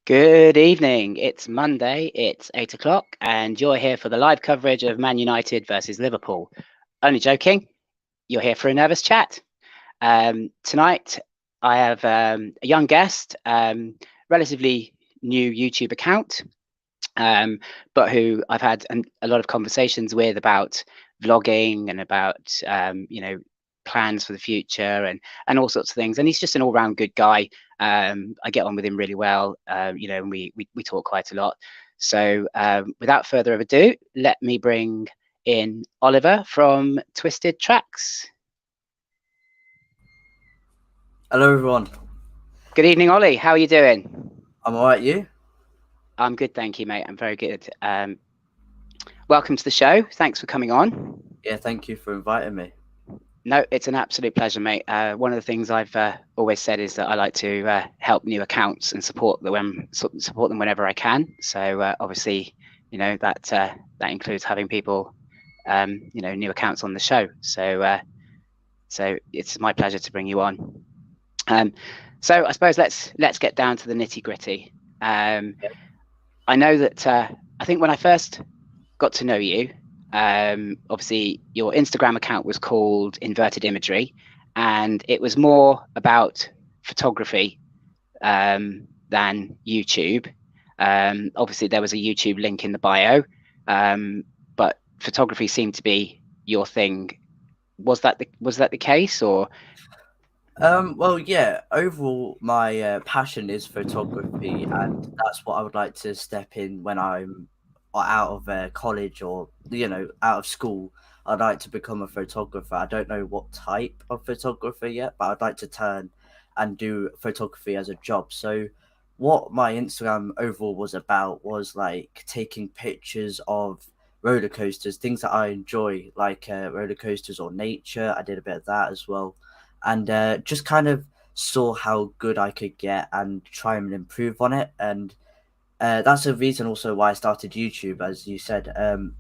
Good evening. It's Monday, it's 8 o'clock, and you're here for the live coverage of Man United versus Liverpool. Only joking, you're here for a nervous chat. Tonight, I have a young guest, relatively new YouTube account, but who I've had a lot of conversations with about vlogging and about, plans for the future and all sorts of things. And he's just an all-round good guy. I get on with him really well, and we talk quite a lot. So without further ado, let me bring in Oliver from Twisted Tracks. Hello, everyone. Good evening, Ollie. How are you doing? I'm all right. You? I'm good, thank you, mate. I'm very good. Welcome to the show. Thanks for coming on. Yeah, thank you for inviting me. No, it's an absolute pleasure, mate. One of the things I've always said is that I like to help new accounts and support them whenever I can. So obviously, that includes having people, new accounts on the show. So it's my pleasure to bring you on. So I suppose let's get down to the nitty gritty. I know that I think when I first got to know you, obviously your Instagram account was called Inverted Imagery, and it was more about photography than YouTube. Obviously, there was a YouTube link in the bio, but photography seemed to be your thing. Was that the case, or? Well, yeah. Overall, my passion is photography, and that's what I would like to step in when I'm out of college or out of school. I'd like to become a photographer. I don't know what type of photographer yet, but I'd like to turn and do photography as a job. So, what my Instagram overall was about was like taking pictures of roller coasters, things that I enjoy, like roller coasters or nature. I did a bit of that as well, and just kind of saw how good I could get and try and improve on it. And that's the reason also why I started YouTube, as you said.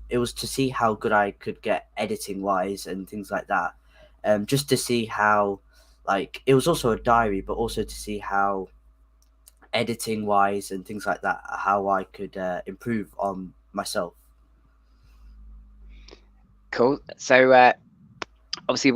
It was to see how good I could get editing wise and things like that. Just to see how, like, it was also a diary, but also to see how editing wise and things like that, how I could improve on myself. Cool. So obviously,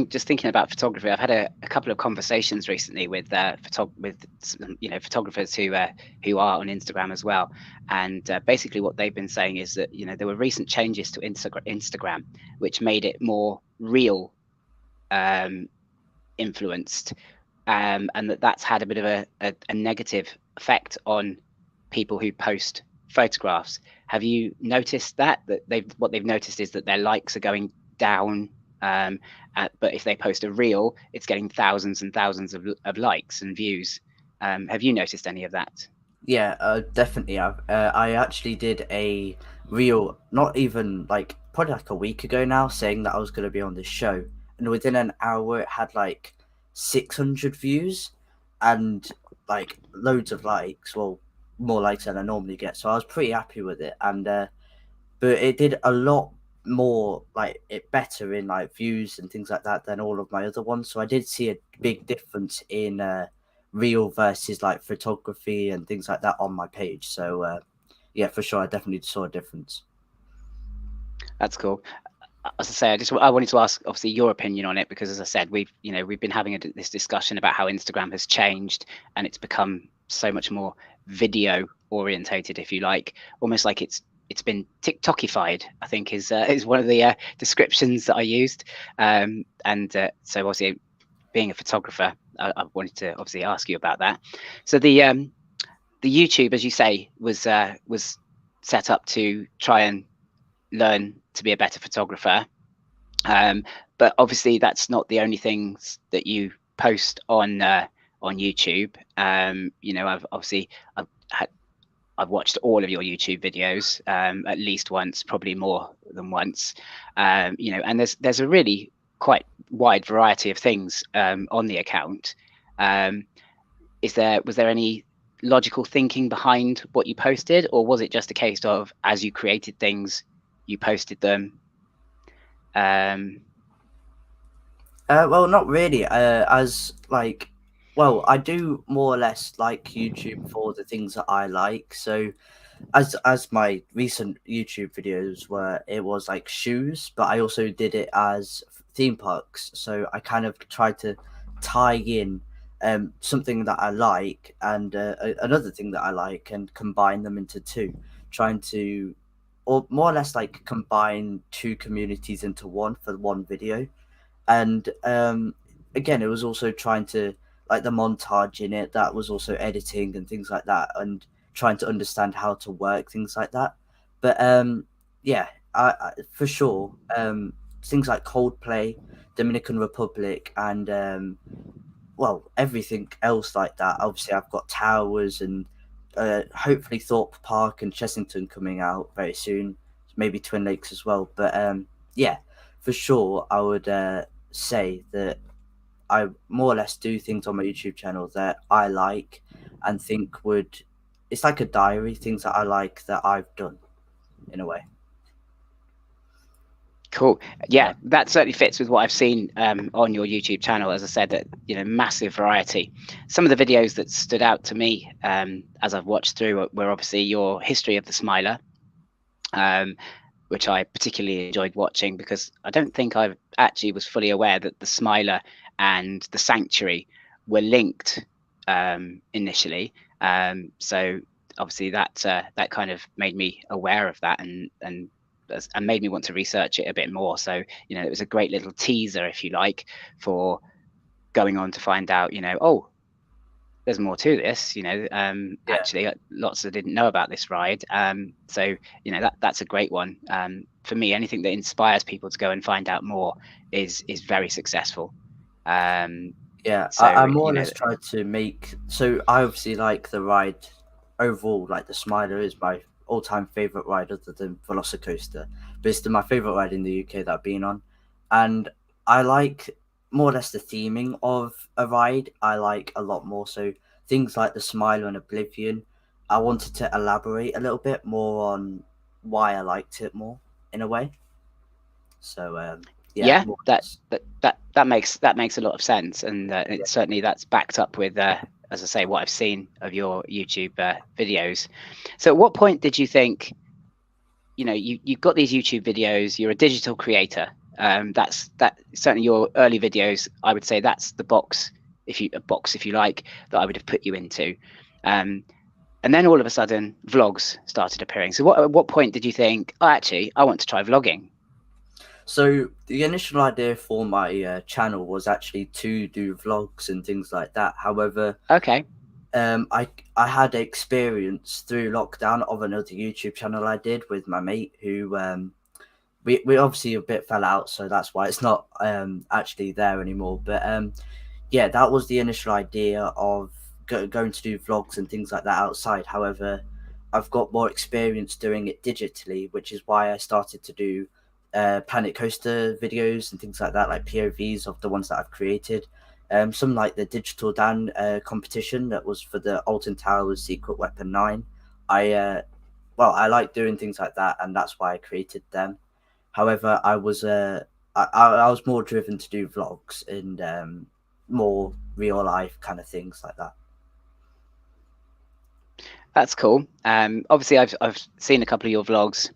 just thinking about photography, I've had a couple of conversations recently with photographers who are on Instagram as well, and basically what they've been saying is that there were recent changes to Instagram which made it more real influenced, and that's had a bit of a negative effect on people who post photographs. Have you noticed that what they've noticed is that their likes are going down, but if they post a reel, it's getting thousands and thousands of likes and views. Have you noticed any of that? Yeah, definitely. I actually did a reel, not even like probably like a week ago now, saying that I was going to be on this show, and within an hour it had like 600 views and like loads of likes. Well, more likes than I normally get, so I was pretty happy with it. And but it did a lot more, like it better in like views and things like that than all of my other ones. So I did see a big difference in real versus like photography and things like that on my page. So yeah, for sure, I definitely saw a difference. That's cool. As I say, I wanted to ask, obviously, your opinion on it, because as I said, we've been having this discussion about how Instagram has changed and it's become so much more video orientated, if you like, almost like it's been TikTokified, I think is one of the descriptions that I used. So obviously, being a photographer, I wanted to obviously ask you about that. So the YouTube, as you say, was set up to try and learn to be a better photographer. But obviously, that's not the only things that you post on YouTube. I've watched all of your YouTube videos at least once, probably more than once. And there's a really quite wide variety of things on the account. Was there any logical thinking behind what you posted, or was it just a case of as you created things, you posted them? Well, not really. As like Well, I do more or less like YouTube for the things that I like. So as my recent YouTube videos were, it was like shoes, but I also did it as theme parks. So I kind of tried to tie in something that I like and another thing that I like and combine them into two, trying to, or more or less like combine two communities into one for one video. And again, it was also trying to, like, the montage in it, that was also editing and things like that, and trying to understand how to work things like that. But yeah, I for sure, things like Coldplay, Dominican Republic, and well, everything else like that. Obviously, I've got Towers and hopefully Thorpe Park and Chessington coming out very soon. Maybe Twin Lakes as well. But yeah, for sure, I would say that I more or less do things on my YouTube channel that I like and think would. It's like a diary, things that I like that I've done in a way. Cool. Yeah, Yeah, that certainly fits with what I've seen on your YouTube channel. As I said, that massive variety. Some of the videos that stood out to me as I've watched through were obviously your history of the Smiler, um, which I particularly enjoyed watching because I don't think I actually was fully aware that the Smiler and the Sanctuary were linked initially. So obviously that kind of made me aware of that and made me want to research it a bit more. So it was a great little teaser, if you like, for going on to find out, oh, there's more to this. yeah. Actually, lots that didn't know about this ride. So that's a great one. For me, anything that inspires people to go and find out more is very successful. Um, Yeah, I so more or less tried to make. So I obviously like the ride overall. Like the Smiler is my all-time favorite ride, other than Velocicoaster. But it's my favorite ride in the UK that I've been on, and I like more or less the theming of a ride. I like a lot more. So things like the Smiler and Oblivion, I wanted to elaborate a little bit more on why I liked it more in a way. So yeah, yeah, more or that less. that that makes a lot of sense, and Yeah. certainly that's backed up with, as I say, what I've seen of your YouTube videos. So, at what point did you think, you've got these YouTube videos, you're a digital creator? That certainly your early videos, I would say that's the box, if you like, that I would have put you into. Um, and then all of a sudden, vlogs started appearing. So, at what point did you think, oh, actually, I want to try vlogging? So the initial idea for my channel was actually to do vlogs and things like that. However, Okay. I had experience through lockdown of another YouTube channel I did with my mate who we obviously a bit fell out, so that's why it's not actually there anymore. But yeah, that was the initial idea of going to do vlogs and things like that outside. However, I've got more experience doing it digitally, which is why I started to do Planet Coaster videos and things like that, like POVs of the ones that I've created. Some like the Digital Dan competition that was for the Alton Towers Secret Weapon 9. I well, I like doing things like that, and that's why I created them. However, I was more driven to do vlogs and more real life kind of things like that. That's cool. Obviously, I've seen a couple of your vlogs.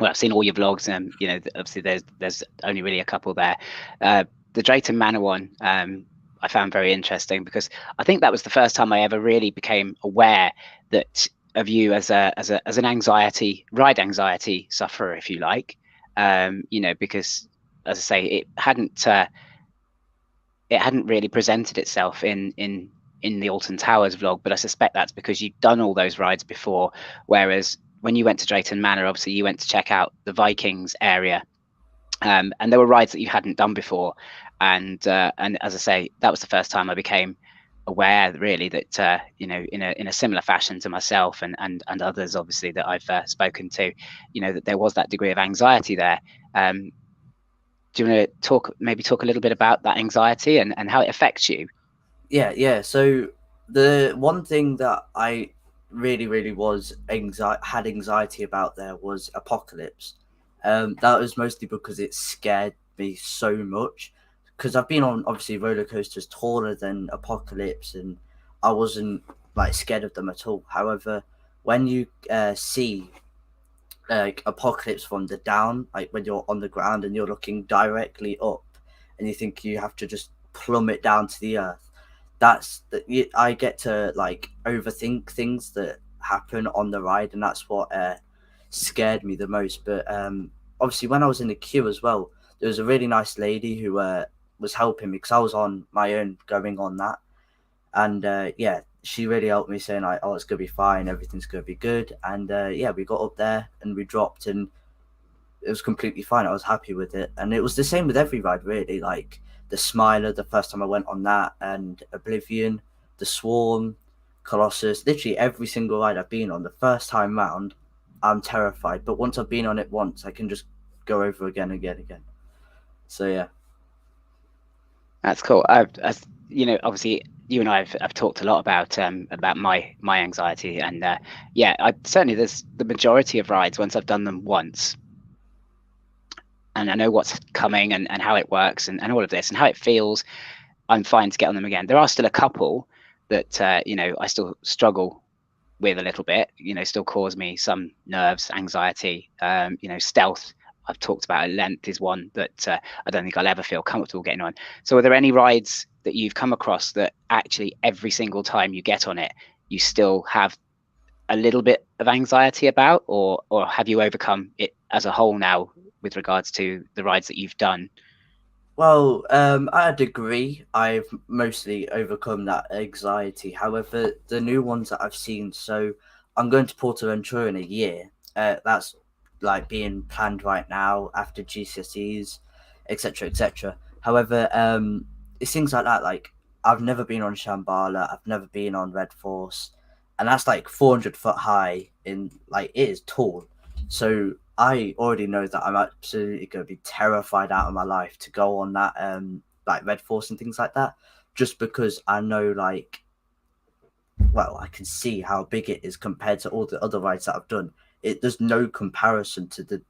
Well, I've seen all your vlogs, and obviously there's only really a couple there. The Drayton Manor one, I found very interesting because I think that was the first time I ever really became aware that of you as an ride anxiety sufferer, if you like. Because, as I say, it hadn't really presented itself in the Alton Towers vlog, but I suspect that's because you've done all those rides before. Whereas when you went to Drayton Manor, obviously you went to check out the Vikings area, and there were rides that you hadn't done before. And as I say, that was the first time I became aware, really, that in a similar fashion to myself and others, obviously, that I've spoken to, that there was that degree of anxiety there. Do you want to talk a little bit about that anxiety and how it affects you? Yeah. So the one thing that I really was had anxiety about there was Apocalypse. That was mostly because it scared me so much. because I've been on obviously roller coasters taller than Apocalypse, and I wasn't like scared of them at all. However, when you see like Apocalypse from the down, like when you're on the ground and you're looking directly up, and you think you have to just plummet down to the earth, that's that I get to like overthink things that happen on the ride, and that's what scared me the most. But obviously, when I was in the queue as well, there was a really nice lady who was helping me because I was on my own going on that, and yeah, she really helped me, saying like, "Oh, it's gonna be fine, everything's gonna be good." And yeah, we got up there and we dropped, and it was completely fine. I was happy with it, and it was the same with every ride really. Like the Smiler, the first time I went on that, and Oblivion, the Swarm, Colossus, literally every single ride I've been on. The first time round, I'm terrified, but once I've been on it once, I can just go over again, again, again. So yeah. That's cool. As you know, obviously, you and I have talked a lot about my anxiety, and yeah, I certainly there's the majority of rides once I've done them once, and I know what's coming and how it works and all of this and how it feels. I'm fine to get on them again. There are still a couple that you know I still struggle with a little bit. You know, still cause me some nerves, anxiety. You know, stealth. I've talked about at length is one that I don't think I'll ever feel comfortable getting on. So, are there any rides that you've come across that actually every single time you get on it, you still have a little bit of anxiety about, or have you overcome it as a whole now with regards to the rides that you've done? Well, at a degree, I've mostly overcome that anxiety. However, the new ones that I've seen, so I'm going to Portaventura in a year. That's like being planned right now after GCSEs, etc., etc. However, it's things like that. Like I've never been on Shambhala, I've never been on Red Force, and that's like 400 foot high. In like it is tall, so I already know that I'm absolutely going to be terrified out of my life to go on that, like Red Force and things like that, just because I know, like, well, I can see how big it is compared to all the other rides that I've done. There's no comparison to the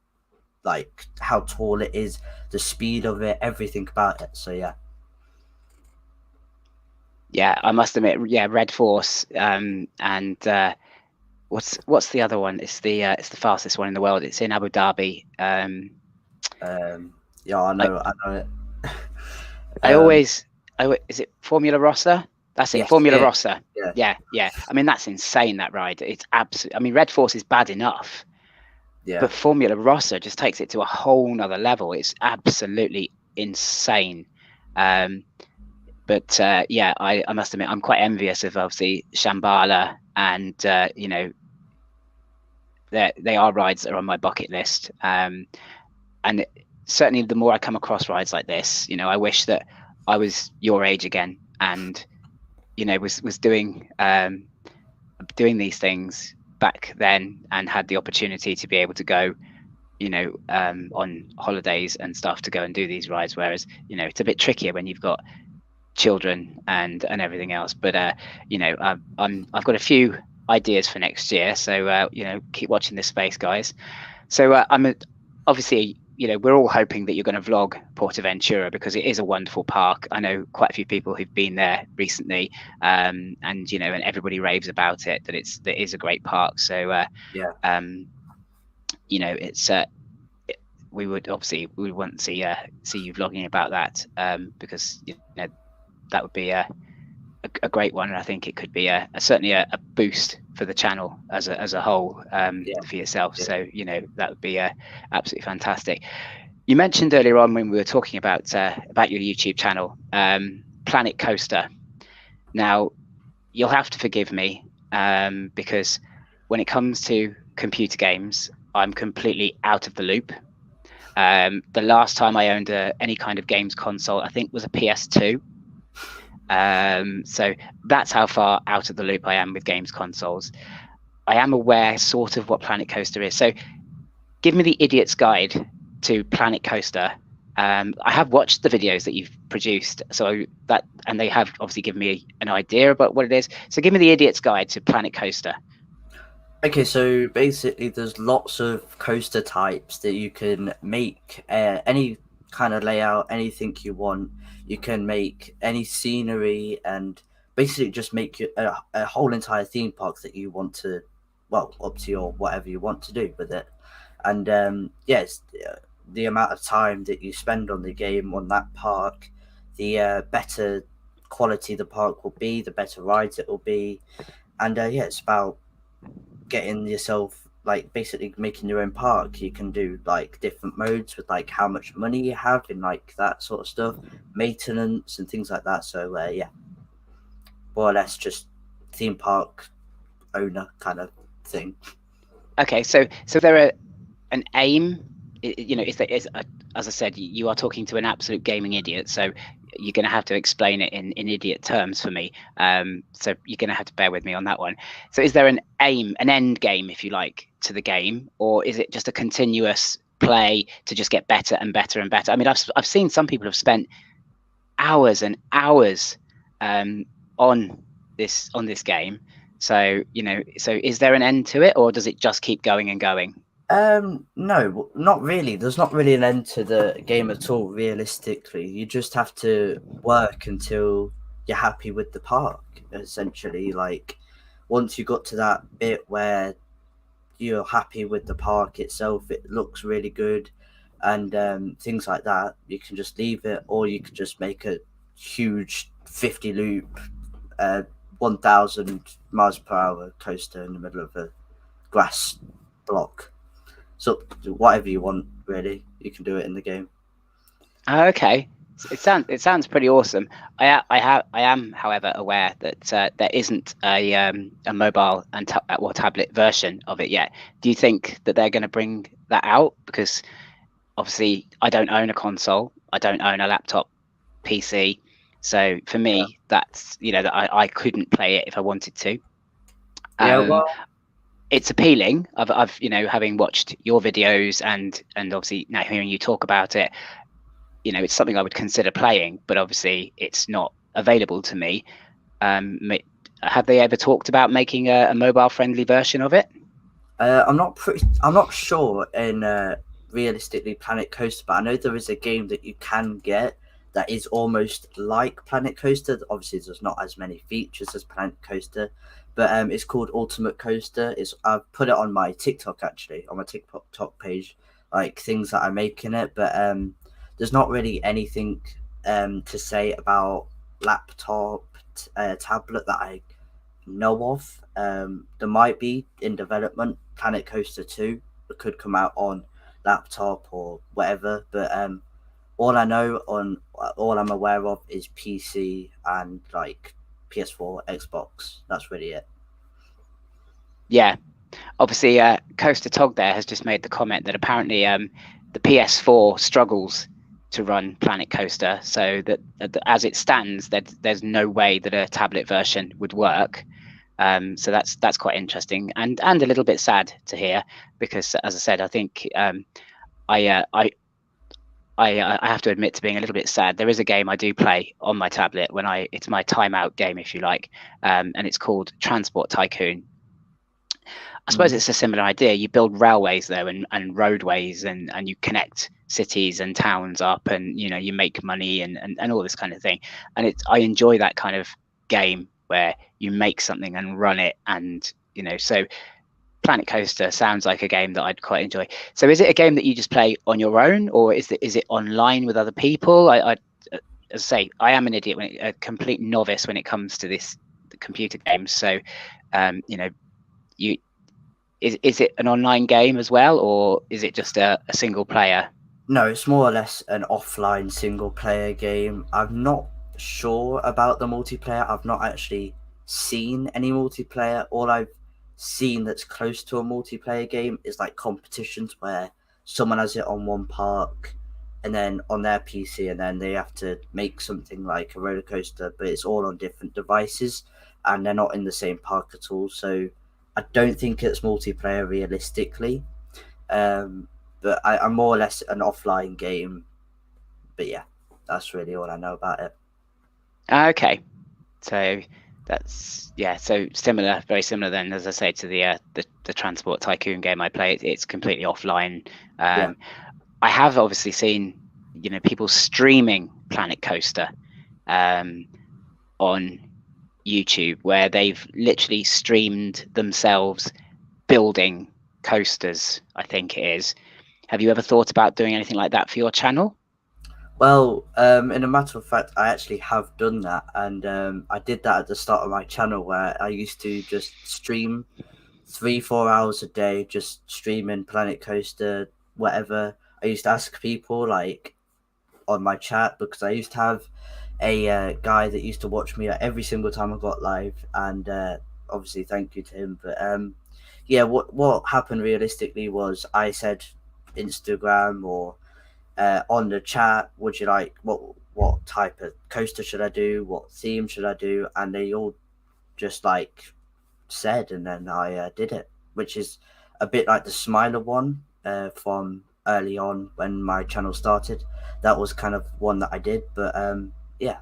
like how tall it is, the speed of it, everything about it. So yeah. Yeah, I must admit, yeah, Red Force, and what's the other one? It's the fastest one in the world. It's in Abu Dhabi. Yeah, I know it. I is it Formula Rossa? That's it, Yes, Formula yeah, Rossa. Yeah. I mean, that's insane, that ride. It's absolutely. I mean, Red Force is bad enough, yeah. but Formula Rossa just takes it to a whole nother level. It's absolutely insane. But yeah, I must admit, I'm quite envious of obviously Shambhala, and you know, they are rides that are on my bucket list. And certainly, the more I come across rides like this, you know, I wish that I was your age again, and you know, was doing these things back then, and had the opportunity to be able to go, you know, on holidays and stuff to go and do these rides. Whereas, you know, it's a bit trickier when you've got children and everything else. But you know, I've got a few ideas for next year, so you know, keep watching this space, guys. So obviously, you know, we're all hoping that you're going to vlog Portaventura, because it is a wonderful park. I know quite a few people who've been there recently, and you know, and everybody raves about it, that it is a great park. So Yeah. you know, it's we would want to see you vlogging about that, because you know, that would be a great one, and I think it could be certainly a boost for the channel as a whole, Yeah. for yourself. Yeah. So you know, that would be absolutely fantastic. You mentioned earlier on when we were talking about your YouTube channel, Planet Coaster. Now, you'll have to forgive me, because when it comes to computer games, I'm completely out of the loop. The last time I owned any kind of games console, I think, was a PS2. So that's how far out of the loop I am with games consoles. I am aware sort of what Planet Coaster is. So give me the idiot's guide to Planet Coaster. I have watched the videos that you've produced, and they have obviously given me an idea about what it is. So give me the idiot's guide to Planet Coaster. Okay, so basically, there's lots of coaster types that you can make, any kind of layout, anything you want. You can make any scenery and basically just make a whole entire theme park that you want to, well, up to your whatever you want to do with it. And yes, the amount of time that you spend on the game on that park, the better quality the park will be, the better rides it will be, and yeah, it's about getting yourself like basically making your own park. You can do like different modes with like how much money you have and like that sort of stuff, maintenance and things like that. So yeah, more or less just theme park owner kind of thing. Okay, so there are an aim, you know, is as I said, you are talking to an absolute gaming idiot, so you're going to have to explain it in idiot terms for me. So you're going to have to bear with me on that one. So is there an aim, an end game, if you like, to the game, or is it just a continuous play to just get better and better and better? I mean, I've seen some people have spent hours and hours on this game. So, you know, so is there an end to it, or does it just keep going and going? No, not really. There's not really an end to the game at all, realistically. You just have to work until you're happy with the park, essentially. Like, once you got to that bit where you're happy with the park itself, it looks really good, and things like that, you can just leave it, or you can just make a huge 50 loop, 1,000 miles per hour coaster in the middle of a grass block. So whatever you want, really, you can do it in the game. Okay, it sounds pretty awesome. I am, however, aware that there isn't a mobile and or tablet version of it yet. Do you think that they're going to bring that out? Because obviously, I don't own a console. I don't own a laptop PC. So for me, that's, you know, that I couldn't play it if I wanted to. Yeah, well, It's appealing. I've you know, having watched your videos and obviously now hearing you talk about it, you know, it's something I would consider playing, but obviously it's not available to me. Have they ever talked about making a mobile friendly version of it? I'm not sure in realistically Planet Coaster, but I know there is a game that you can get that is almost like Planet Coaster. Obviously, there's not as many features as Planet Coaster, but it's called Ultimate Coaster. I've put it on my TikTok, actually, on my TikTok page, like things that I make in it. But there's not really anything to say about laptop, tablet that I know of. There might be in development Planet Coaster 2 that could come out on laptop or whatever, but all I know on all I'm aware of is PC and like PS4, Xbox. That's really it. Yeah, obviously, Coaster Tog there has just made the comment that apparently the PS4 struggles to run Planet Coaster, so that as it stands, there's no way that a tablet version would work. So that's quite interesting and a little bit sad to hear, because as I said, I think I have to admit to being a little bit sad. There is a game I do play on my tablet it's my timeout game, if you like, and it's called Transport Tycoon. I suppose it's a similar idea. You build railways there and roadways, and you connect cities and towns up, and you know, you make money and all this kind of thing. And I enjoy that kind of game where you make something and run it, and you know, so Planet Coaster sounds like a game that I'd quite enjoy. So is it a game that you just play on your own, or is it online with other people? As I say, I am an idiot, a complete novice when it comes to this computer games. So you know, is it an online game as well, or is it just a single player? No, it's more or less an offline single player game. I'm not sure about the multiplayer. I've not actually seen any multiplayer. All I've seen that's close to a multiplayer game is like competitions where someone has it on one park and then on their PC, and then they have to make something like a roller coaster, but it's all on different devices and they're not in the same park at all. So I don't think it's multiplayer realistically. But I'm more or less an offline game. But yeah, that's really all I know about it. Okay, so that's, yeah, so similar, very similar then, as I say, to the Transport Tycoon game I play. It's completely offline. Yeah. I have obviously seen, you know, people streaming Planet Coaster um, on YouTube, where they've literally streamed themselves building coasters, I think it is. Have you ever thought about doing anything like that for your channel? Well, in a matter of fact, I actually have done that, and I did that at the start of my channel where I used to just stream 3-4 hours a day, just streaming Planet Coaster, whatever. I used to ask people like on my chat because I used to have a guy that used to watch me every single time I got live, and obviously thank you to him. But yeah, what happened realistically was I said Instagram or on the chat, would you like what type of coaster should I do? What theme should I do? And they all just like said, and then I did it, which is a bit like the Smiler one from early on when my channel started. That was kind of one that I did, but yeah.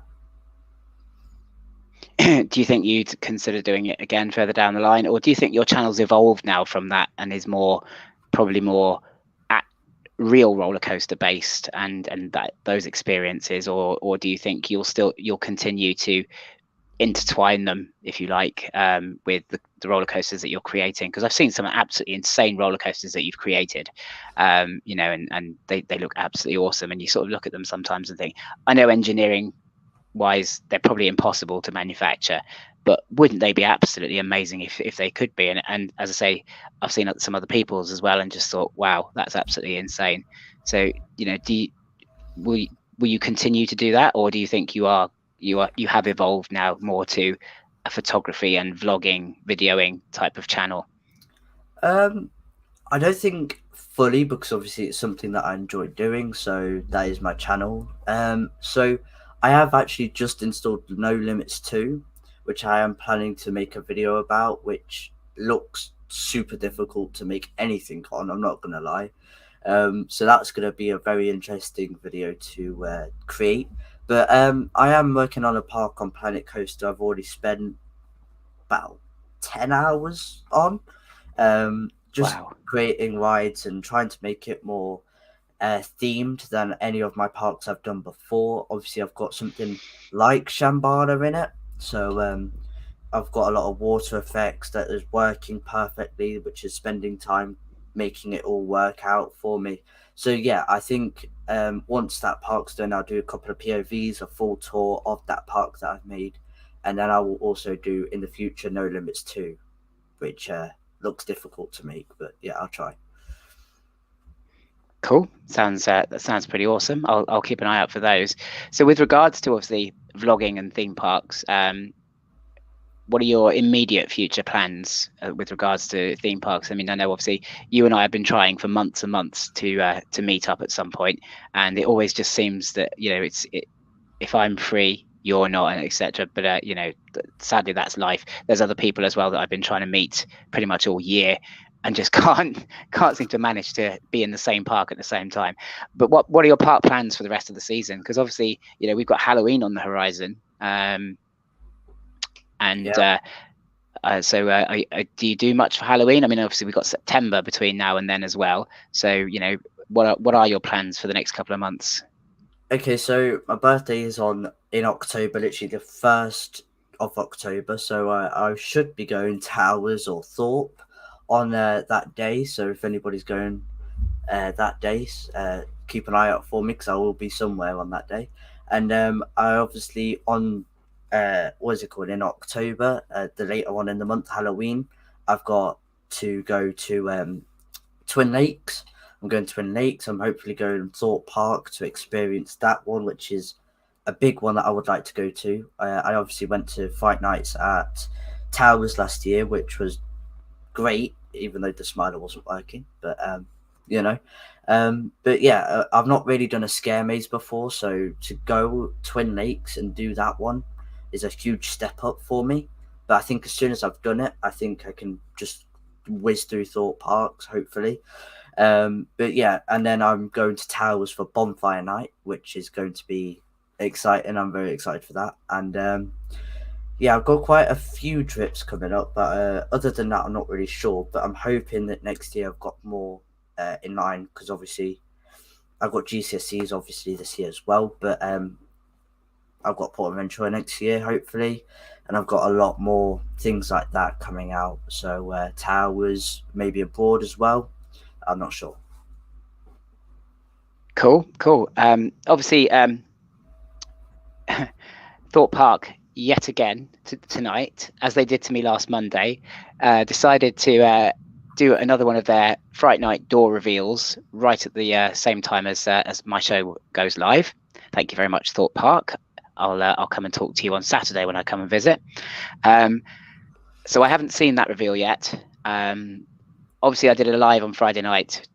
Do you think you'd consider doing it again further down the line, or do you think your channel's evolved now from that and is probably more at real roller coaster based and that those experiences, or do you think you'll continue to intertwine them, if you like, with the roller coasters that you're creating? Because I've seen some absolutely insane roller coasters that you've created, and they look absolutely awesome, and you sort of look at them sometimes and think, I know engineering wise they're probably impossible to manufacture, but wouldn't they be absolutely amazing if they could be? And as I say, I've seen some other people's as well and just thought, wow, that's absolutely insane. So will you continue to do that, or do you think you have evolved now more to a photography and vlogging, videoing type of channel? I don't think fully, because obviously it's something that I enjoy doing, so that is my channel. So I have actually just installed No Limits 2, which I am planning to make a video about, which looks super difficult to make anything on, I'm not gonna lie. So that's gonna be a very interesting video to create. But I am working on a park on Planet Coaster. I've already spent about 10 hours on. Just Wow. creating rides and trying to make it more themed than any of my parks I've done before. Obviously, I've got something like Shambhala in it, so I've got a lot of water effects that is working perfectly, which is spending time making it all work out for me. So yeah, I think once that park's done, I'll do a couple of POVs, a full tour of that park that I've made, and then I will also do in the future No Limits 2, which looks difficult to make, but yeah, I'll try. Cool. That sounds pretty awesome. I'll keep an eye out for those. So with regards to obviously vlogging and theme parks, what are your immediate future plans with regards to theme parks? I mean, I know obviously you and I have been trying for months and months to meet up at some point, and it always just seems that if I'm free, you're not, and etc. But sadly, that's life. There's other people as well that I've been trying to meet pretty much all year, and just can't seem to manage to be in the same park at the same time. But what are your park plans for the rest of the season? Because obviously, we've got Halloween on the horizon, and Yeah. do you do much for Halloween? I mean, obviously we've got September between now and then as well. So what are your plans for the next couple of months? Okay, so my birthday is in October, literally the 1st of October. So I should be going Towers or Thorpe on that day. So if anybody's going that day, keep an eye out for me because I will be somewhere on that day. And I obviously on what is it called, in October, the later one in the month, Halloween, I've got to go to Twin Lakes. I'm going to Twin Lakes. I'm hopefully going to Thorpe Park to experience that one, which is a big one that I would like to go to. I obviously went to Fight Nights at Towers last year, which was great, even though the smiler wasn't working. But but yeah, I've not really done a scare maze before, so to go Twin Lakes and do that one is a huge step up for me. But I think as soon as I've done it, I think I can just whiz through Thorpe Parks, hopefully. But yeah, and then I'm going to Towers for Bonfire Night, which is going to be exciting. I'm very excited for that. And yeah, I've got quite a few trips coming up, but other than that, I'm not really sure. But I'm hoping that next year I've got more in line, because obviously I've got GCSEs obviously this year as well. But I've got Port Adventure next year, hopefully, and I've got a lot more things like that coming out. So Towers, maybe abroad as well. I'm not sure. Cool, cool. Obviously, Thorpe Park yet again tonight, as they did to me last Monday, decided to do another one of their Fright Night door reveals right at the same time as my show goes live. Thank you very much, Thorpe Park. I'll come and talk to you on Saturday when I come and visit. So I haven't seen that reveal yet. Obviously, I did it live on Friday night,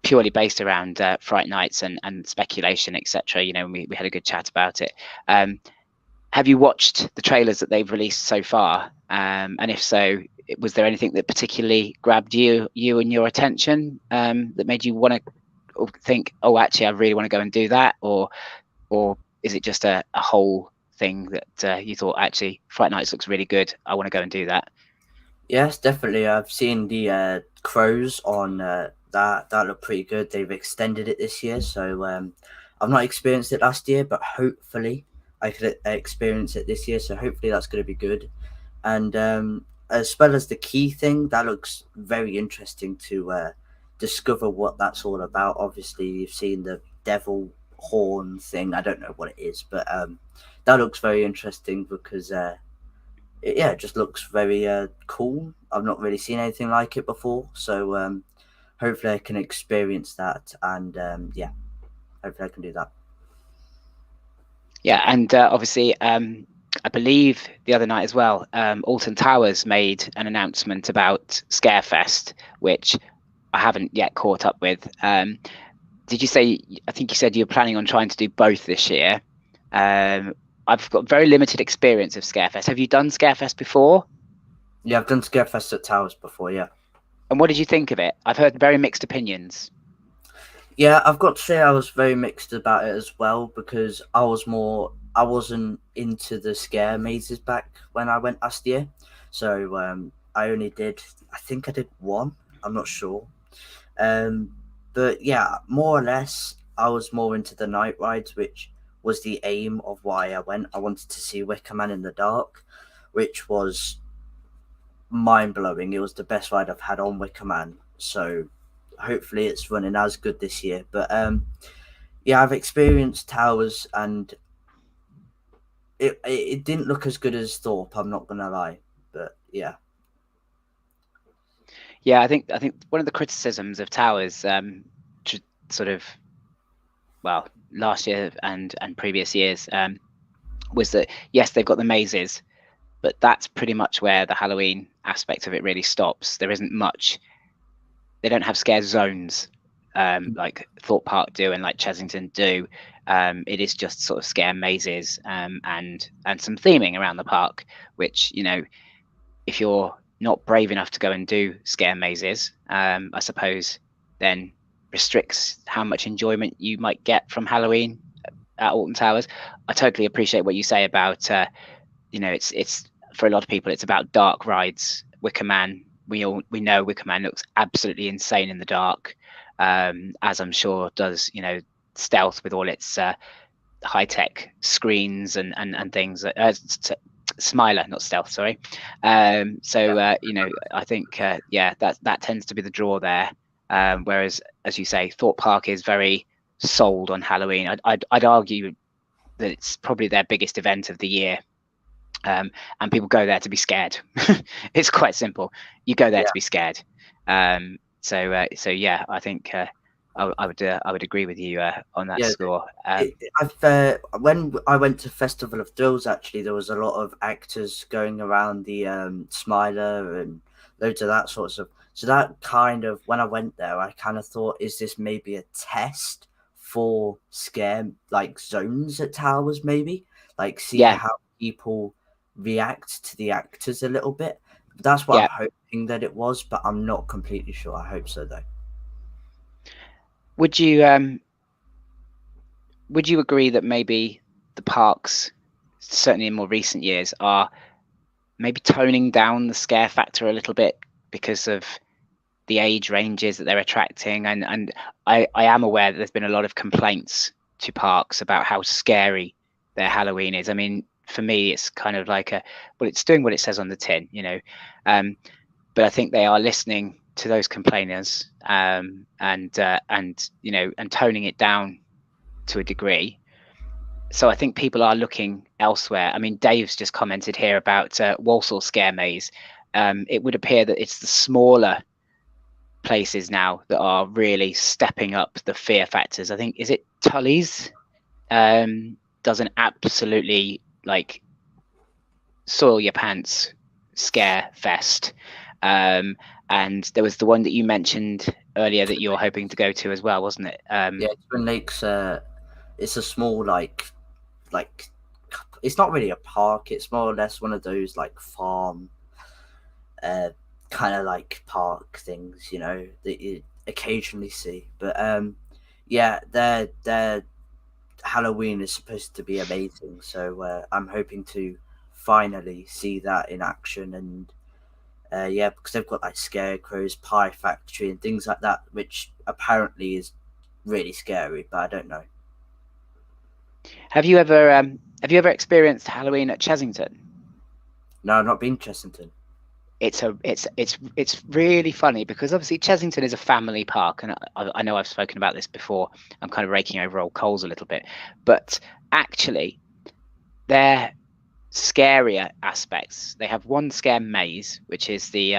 purely based around Fright Nights and speculation, etc. You know, we had a good chat about it. Have you watched the trailers that they've released so far? And if so, was there anything that particularly grabbed you and your attention that made you want to think, oh, actually, I really want to go and do that? Or is it just a whole thing that you thought, actually, Fright Nights looks really good, I want to go and do that? Yes, definitely. I've seen the crows on that look pretty good. They've extended it this year, so I've not experienced it last year, but hopefully I could experience it this year. So hopefully that's going to be good. And as well as the key thing, that looks very interesting to discover what that's all about. Obviously, you've seen the devil horn thing. I don't know what it is, but that looks very interesting because it just looks very cool. I've not really seen anything like it before, so hopefully I can experience that, and hopefully I can do that. Yeah, and obviously, I believe the other night as well, Alton Towers made an announcement about Scarefest, which I haven't yet caught up with. Did you say? I think you said you're planning on trying to do both this year. I've got very limited experience of Scarefest. Have you done Scarefest before? Yeah, I've done Scarefest at Towers before, yeah. And what did you think of it? I've heard very mixed opinions. Yeah, I've got to say I was very mixed about it as well because I wasn't into the scare mazes back when I went last year. So I think I did one, I'm not sure. But yeah, more or less, I was more into the night rides, which was the aim of why I went. I wanted to see Wicker Man in the dark, which was mind blowing. It was the best ride I've had on Wicker Man. So hopefully it's running as good this year. But yeah, I've experienced Towers and it didn't look as good as Thorpe, I'm not gonna lie. But yeah. Yeah, I think one of the criticisms of Towers, sort of, well, last year and previous years, was that yes, they've got the mazes, but that's pretty much where the Halloween aspect of it really stops. There isn't much. They don't have scare zones like Thorpe Park do and like Chesington do. It is just sort of scare mazes and some theming around the park, which, you know, if you're not brave enough to go and do scare mazes, I suppose then restricts how much enjoyment you might get from Halloween at Alton Towers. I totally appreciate what you say about you know, it's for a lot of people it's about dark rides. Wicker Man, we know Wicker Man looks absolutely insane in the dark, as I'm sure does, you know, Stealth with all its high-tech screens and things. Smiler, not Stealth, sorry. You know, I think yeah, that tends to be the draw there. Whereas, as you say, Thorpe Park is very sold on Halloween. I'd argue that it's probably their biggest event of the year. And people go there to be scared. It's quite simple. You go there to be scared. So yeah, I think I would agree with you on that score. When I went to Festival of Thrills, actually, there was a lot of actors going around the Smiler and loads of that sort of stuff. So that kind of, when I went there, I kind of thought, is this maybe a test for scare like zones at Towers? Maybe like see how people react to the actors a little bit. That's what I'm hoping that it was, but I'm not completely sure. I hope so though. Would you agree that maybe the parks, certainly in more recent years, are maybe toning down the scare factor a little bit because of the age ranges that they're attracting? And I am aware that there's been a lot of complaints to parks about how scary their Halloween is. I mean, for me, it's kind of like it's doing what it says on the tin, you know. But I think they are listening to those complainers, and you know, and toning it down to a degree. So I think people are looking elsewhere. I mean, Dave's just commented here about Walsall Scare Maze. It would appear that it's the smaller places now that are really stepping up the fear factors. I think, is it Tully's does an absolutely like soil your pants scare fest, and there was the one that you mentioned earlier that you're hoping to go to as well, wasn't it? Yeah, Twin Lakes. It's a small like it's not really a park. It's more or less one of those like farm, kind of like park things, you know, that you occasionally see. But yeah, their Halloween is supposed to be amazing. So I'm hoping to finally see that in action. And yeah, because they've got like scarecrows, pie factory, and things like that, which apparently is really scary. But I don't know. Have you ever experienced Halloween at Chesington? No, I've not been to Chessington. It's really funny because obviously Chesington is a family park, and I know I've spoken about this before. I'm kind of raking over old coals a little bit, but actually, their scarier aspects. They have one scare maze, which is the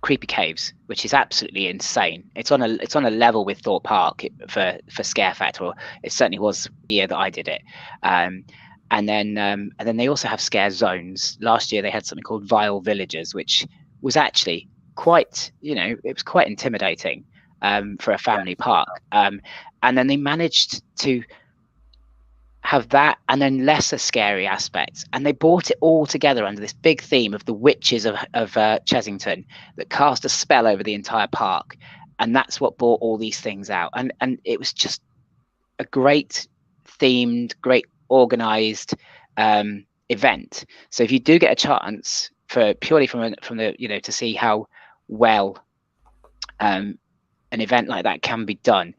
Creepy Caves, which is absolutely insane. It's on a level with Thorpe Park for scare factor. Or it certainly was the year that I did it. And then they also have scare zones. Last year they had something called Vile Villagers, which was actually quite, you know, it was quite intimidating for a family park. And then they managed to have that and then lesser scary aspects, and they brought it all together under this big theme of the witches of Chesington that cast a spell over the entire park, and that's what brought all these things out. And it was just a great themed, great organized event. So if you do get a chance for purely from the, you know, to see how well an event like that can be done,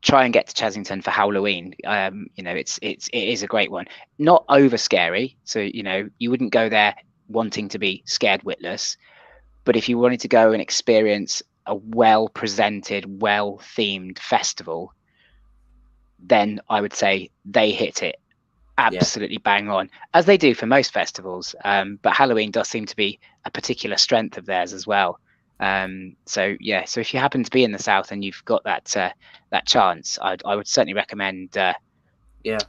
try and get to Chesington for Halloween. You know, it is a great one. Not over scary, so you know you wouldn't go there wanting to be scared witless. But if you wanted to go and experience a well presented, well themed festival, then I would say they hit it absolutely bang on, as they do for most festivals. But Halloween does seem to be a particular strength of theirs as well. So yeah, so if you happen to be in the south and you've got that chance, I would certainly recommend checking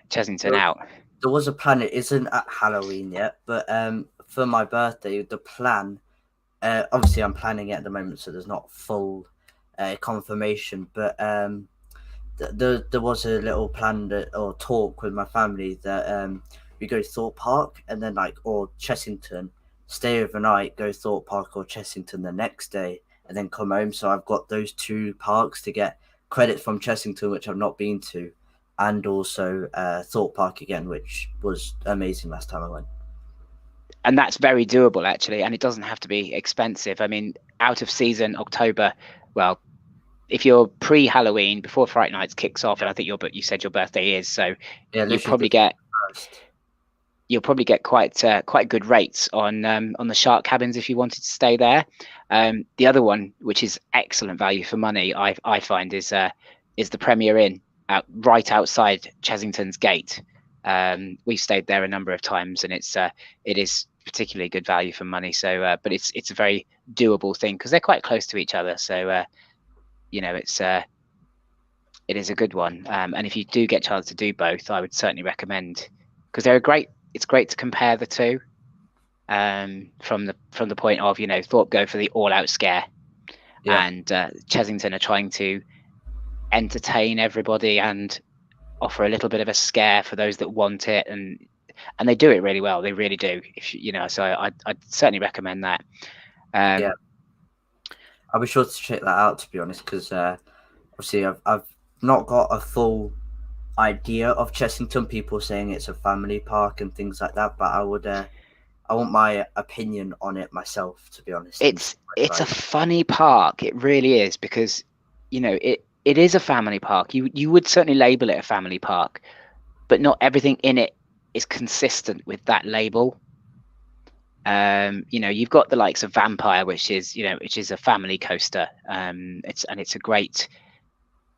Chesington out. There was a plan. It isn't at Halloween yet, but for my birthday, the plan. Obviously, I'm planning it at the moment, so there's not full confirmation. But there was a little plan or talk with my family that we go to Thorpe Park and then or Chessington, stay overnight, go Thorpe Park or Chessington the next day, and then come home. So I've got those two parks to get credit from Chessington, which I've not been to, and also Thorpe Park again, which was amazing last time I went. And that's very doable, actually, and it doesn't have to be expensive. I mean, out of season October, well, if you're pre-Halloween, before Fright Nights kicks off, and I think you said your birthday is, so you'll probably get quite good rates on the shark cabins if you wanted to stay there. The other one, which is excellent value for money, I find is the Premier Inn right outside Chesington's gate. We've stayed there a number of times, and it is particularly good value for money. So, but it's a very doable thing because they're quite close to each other. So, you know, it is a good one. And if you do get a chance to do both, I would certainly recommend, because they're great. It's great to compare the two from the point of, you know, Thorpe go for the all-out scare, and Chesington are trying to entertain everybody and offer a little bit of a scare for those that want it, and they do it really well. They really do. If you know, so I'd certainly recommend that. I'll be sure to check that out, to be honest, because obviously I've not got a full idea of Chessington. People saying it's a family park and things like that, but I want my opinion on it myself, to be honest. It's a funny park. It really is, because, you know, it is a family park. You would certainly label it a family park, but not everything in it is consistent with that label. You know, you've got the likes of Vampire, which is, you know, which is a family coaster. It's a great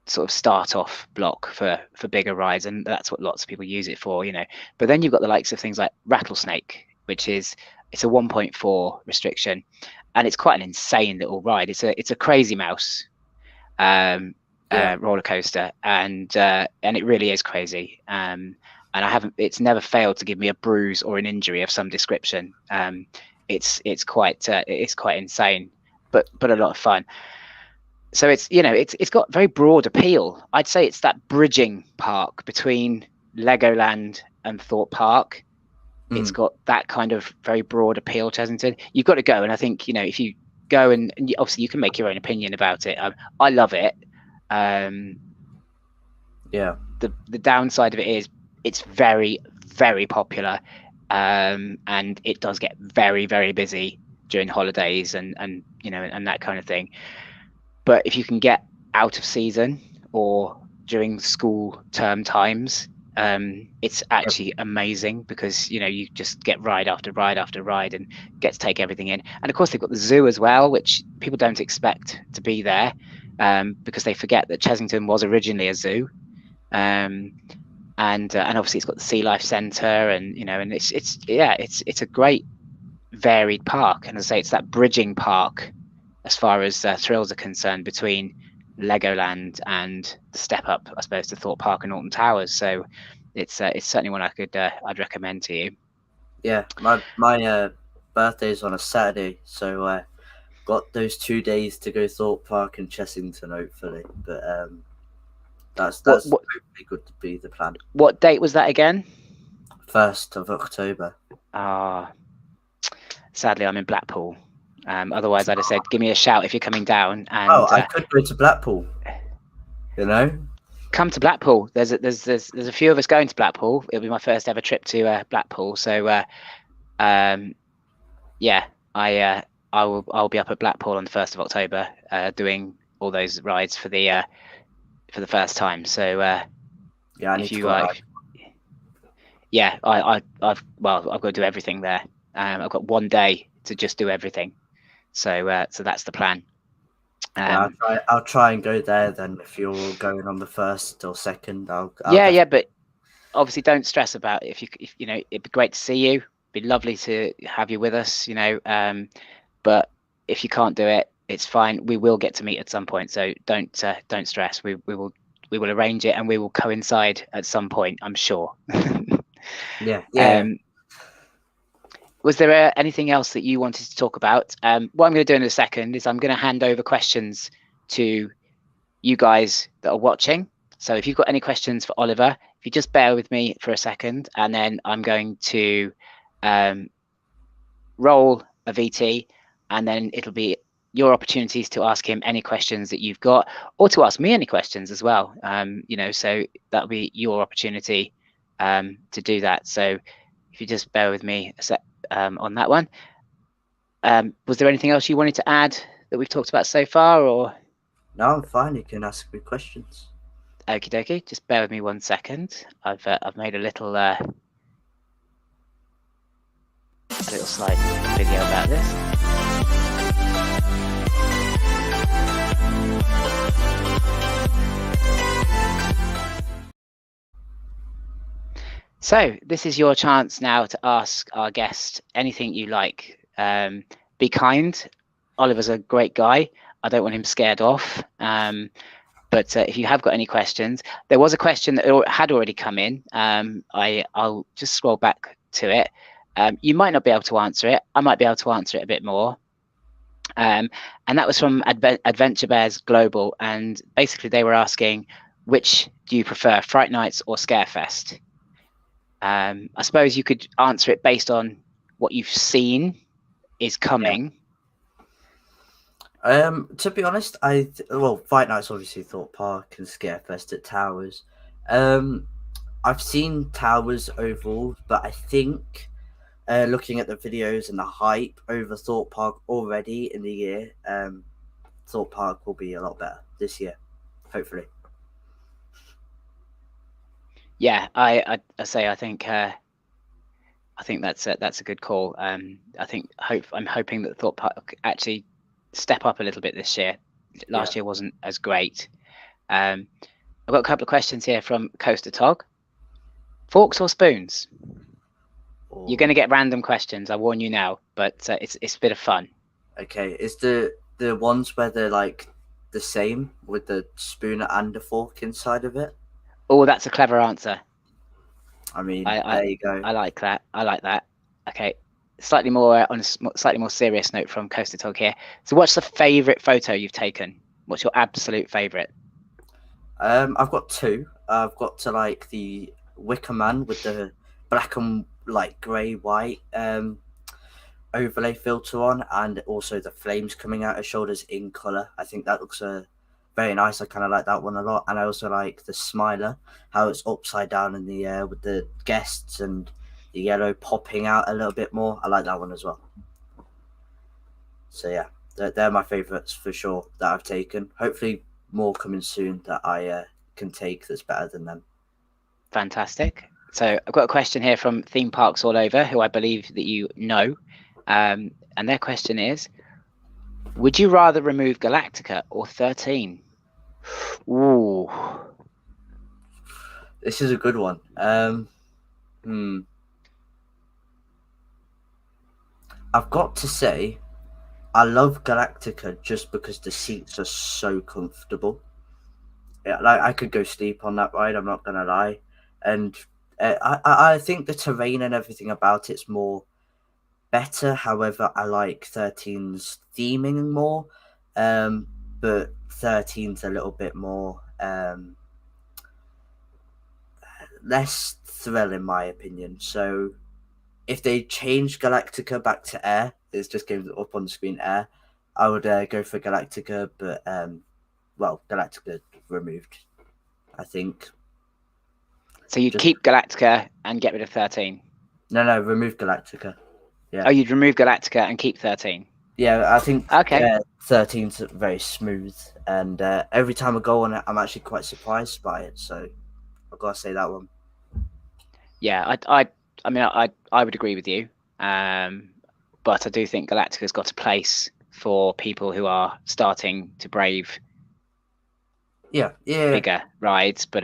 sort of start off block for bigger rides, and that's what lots of people use it for, you know. But then you've got the likes of things like Rattlesnake, which is, it's a 1.4 restriction, and it's quite an insane little ride. It's a crazy mouse roller coaster, and it really is crazy. And it's never failed to give me a bruise or an injury of some description. It's quite insane, but a lot of fun. So it's, you know, it's got very broad appeal. I'd say it's that bridging park between Legoland and Thorpe Park. It's got that kind of very broad appeal, Chesington. You've got to go, and I think, you know, if you go and obviously you can make your own opinion about it. I love it. The downside of it is it's very, very popular, and it does get very, very busy during holidays and you know, and that kind of thing. But if you can get out of season or during school term times, it's actually amazing, because, you know, you just get ride after ride after ride and get to take everything in. And of course they've got the zoo as well, which people don't expect to be there, because they forget that Chesington was originally a zoo. And obviously it's got the Sea Life Centre, and, you know, and it's a great varied park. And as I say, it's that bridging park as far as thrills are concerned between Legoland and the step up, I suppose, to Thorpe Park and Alton Towers. So it's certainly one I'd recommend to you. Yeah, my birthday's on a Saturday, so got those 2 days to go Thorpe Park and Chessington, hopefully. But that's hopefully good to be the plan. What date was that again? 1st of October. Sadly, I'm in Blackpool. Otherwise, I'd have said, give me a shout if you're coming down. And I could go to Blackpool. You know, come to Blackpool. There's a few of us going to Blackpool. It'll be my first ever trip to Blackpool. So, yeah, I'll be up at Blackpool on the 1st of October, doing all those rides for the first time. So, yeah, I need to go. Yeah, I've got to do everything there. I've got 1 day to just do everything. So that's the plan. I'll try and go there then. If you're going on the 1st or 2nd, I'll but obviously don't stress about it. If you know, it'd be great to see you. It'd be lovely to have you with us, you know. But if you can't do it, it's fine. We will get to meet at some point. So don't stress. We will arrange it, and we will coincide at some point, I'm sure. Yeah. Was there anything else that you wanted to talk about? What I'm going to do in a second is I'm going to hand over questions to you guys that are watching. So if you've got any questions for Oliver, if you just bear with me for a second, and then I'm going to roll a VT, and then it'll be your opportunities to ask him any questions that you've got, or to ask me any questions as well. You know, so that'll be your opportunity to do that. So if you just bear with me a sec on that one. Was there anything else you wanted to add that we've talked about so far, or? No, I'm fine. You can ask me questions. Okie dokie. Just bear with me 1 second. I've made a little slide video about this. So this is your chance now to ask our guest anything you like. Be kind. Oliver's a great guy. I don't want him scared off. But if you have got any questions, there was a question that had already come in. I'll just scroll back to it. You might not be able to answer it. I might be able to answer it a bit more. And that was from Adventure Bears Global. And basically they were asking, which do you prefer, Fright Nights or Scarefest? I suppose you could answer it based on what you've seen is coming. To be honest, Fight Night's obviously Thorpe Park and Scarefest at Towers. I've seen Towers overall, but I think looking at the videos and the hype over Thorpe Park already in the year, Thorpe Park will be a lot better this year, hopefully. Yeah, I say I think that's a good call. I think I'm hoping that Thought Park actually step up a little bit this year. Yeah. Last year wasn't as great. Um, I've got a couple of questions here from Coaster Tog. Forks or spoons? You're going to Or get random questions. I warn you now, but it's a bit of fun. okay, is the ones where they're like the same with the spoon and a fork inside of it? Oh, that's a clever answer. I mean, I I, there you go. I like that. I like that. Okay, slightly more on a slightly more serious note from Coaster Talk here. So, what's the favourite photo you've taken? What's your absolute favourite? I've got two. I've got to like the Wicker Man with the black and like grey white overlay filter on, and also the flames coming out of shoulders in color. I think that looks very nice. I kind of like that one a lot, and I also like the Smiler, how it's upside down in the air with the guests and the yellow popping out a little bit more. I like that one as well. So yeah, they're my favorites for sure that I've taken. Hopefully, more coming soon that I can take that's better than them. Fantastic. So, I've got a question here from Theme Parks All Over, who I believe that you know, and their question is: would you rather remove Galactica or 13? Ooh, This is a good one. Hmm. I've got to say, I love Galactica just because the seats are so comfortable. Yeah, like I could go sleep on that ride. I'm not gonna lie, and I think the terrain and everything about it's more better. However, I like 13's theming more, um, but 13's a little bit more less thrill in my opinion. So if they change Galactica back to air, it's just going up on the screen air. I would go for Galactica, but well, Galactica removed. I think. so you'd Just keep Galactica and get rid of 13? no, remove Galactica. Yeah, Oh, you'd remove Galactica and keep 13? yeah. I think Okay. 13's very smooth, and every time I go on it, I'm actually quite surprised by it. So I've got to say that one. Yeah, I mean, I would agree with you. Um, but I do think Galactica's got a place for people who are starting to brave Yeah, yeah. bigger rides. But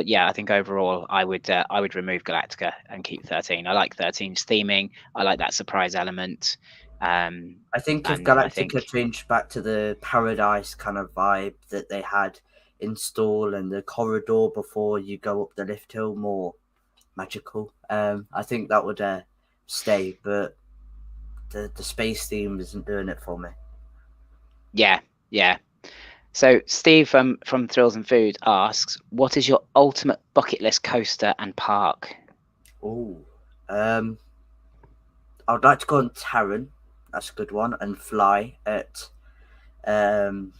yeah, I think overall, I would remove Galactica and keep 13. I like 13's theming. I like that surprise element. I think if And I Galactica think, changed back to the paradise kind of vibe that they had in Stall and the corridor before you go up the lift hill, more magical. I think that would stay, but the space theme isn't doing it for me. yeah, yeah. So Steve from Thrills and Food asks, what is your ultimate bucket list coaster and park? Oh, um, I'd like to go on Taron. That's a good one, and fly at um,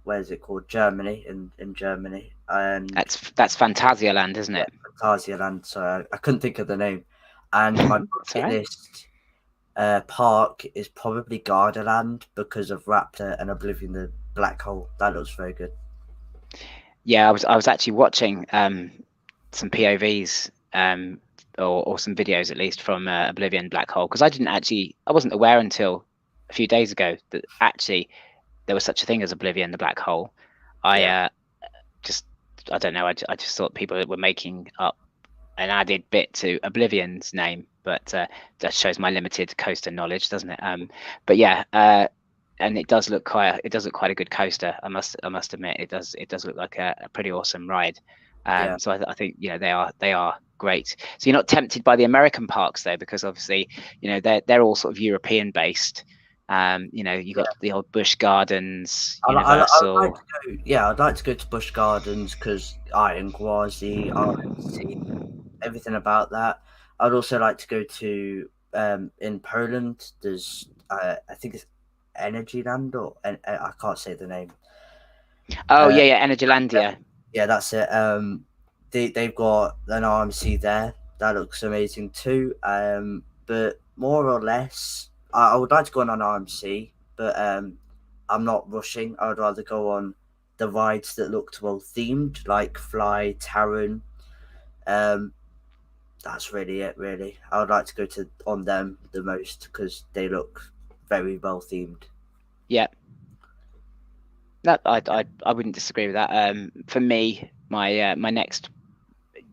where is it called? Germany in Germany, and That's Phantasialand, isn't yeah, it? Phantasialand. So I couldn't think of the name. And my That's all bucket right. list park is probably Gardaland because of Raptor and Oblivion the Black Hole. That looks very good. Yeah, I was actually watching some POVs or some videos at least from Oblivion Black Hole because I wasn't aware until a few days ago that actually there was such a thing as Oblivion the Black Hole. I Yeah, just I don't know. I just thought people were making up an added bit to Oblivion's name, but that shows my limited coaster knowledge, doesn't it? But yeah, and it does look quite a good coaster. I must admit it does look like a pretty awesome ride. yeah, So I think they are great. So you're not tempted by the American parks though, because obviously they're all sort of European based. You got yeah. the old Busch Gardens, I'd like Universal. to go. Yeah, I'd like to go to Busch Gardens because Iron Gwazi, RMC, everything about that. I'd also like to go to in Poland. There's I think it's Energyland or I can't say the name. Oh Uh, yeah, Energylandia. yeah, that's it. They've got an RMC there. That looks amazing too. But more or less, I would like to go on an RMC, but I'm not rushing. I would rather go on the rides that looked well themed, like Fly, Taron, That's really it. Really, I would like to go to on them the most because they look very well themed. Yeah, that I wouldn't disagree with that. For me, my next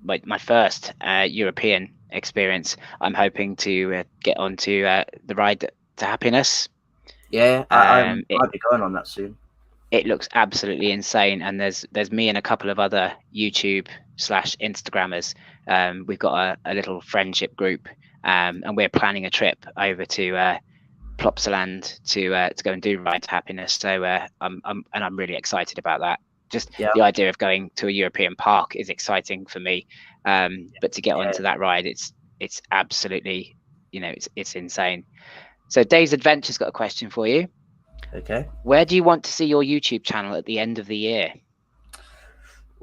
my first European experience, I'm hoping to get onto the ride to Happiness. Yeah, I It might be going on that soon. it looks absolutely insane, and there's me and a couple of other YouTube slash Instagrammers. We've got a little friendship group, and we're planning a trip over to Plopsaland to go and do Ride to Happiness. So I'm really excited about that. Just Yeah, the idea of going to a European park is exciting for me. But to get yeah. onto that ride, it's absolutely, it's insane. So Dave's Adventure's got a question for you. Okay. Where do you want to see your YouTube channel at the end of the year?